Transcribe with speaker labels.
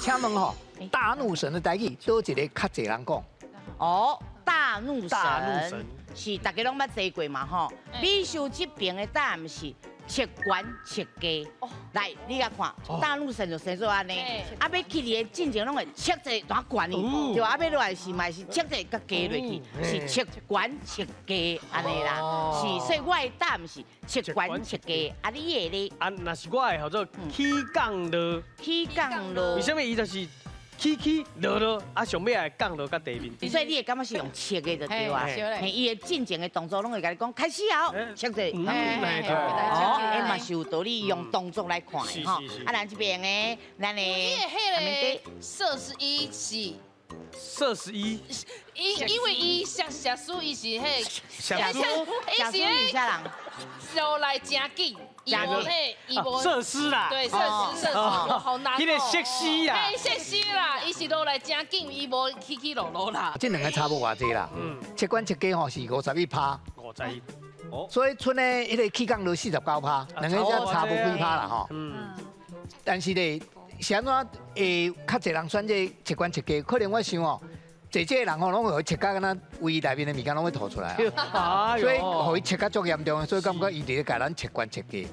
Speaker 1: 请问吼，大怒神的台语多一个较侪人讲？
Speaker 2: 哦，大怒神，
Speaker 3: 大怒神
Speaker 2: 是大家拢捌坐过嘛吼？美术这边的答案是切管切家。来，你甲看，大怒神就生做安尼，啊要去你的进前拢会切一大管哩，对吧？啊要落来是嘛是切一个加落去，是切管切家安尼啦。是，所以我的答案是切管切家。啊，你的咧？
Speaker 3: 啊，那是我的叫做起降落，
Speaker 2: 起降落
Speaker 3: 为。什么伊就是起落啊？上尾来降落到地面。
Speaker 2: 所以你会感觉是用切的就对啊。嘿，伊的进前的动作拢会甲你讲开始哦，切者。哦，嘛是有道理，用动作来看的吼。啊，咱这边的，咱的。
Speaker 4: 迄个射十一是，
Speaker 3: 射11，
Speaker 4: 因为伊射输伊是迄，
Speaker 3: 小猪
Speaker 2: 假输以下人。
Speaker 4: 落来真紧，伊无迄，伊无
Speaker 3: 设施啦，
Speaker 4: 对，射好难哦。
Speaker 3: 迄个设施啦，
Speaker 4: 嘿，设施啦，伊是落来真紧，伊无起落啦。
Speaker 1: 这两个差不偌济啦。切管切家吼是51%，
Speaker 3: 51%。哦，
Speaker 1: 所以剩的迄个起降落49%，两个才差不几趴啦吼。但是咧，是安怎会较侪人选这切管切家？可能我想哦，这人吼拢会切到敢若胃内面的物件拢会吐出来啊，所以互伊切到足严重，所以感觉伊伫咧甲咱切管切家。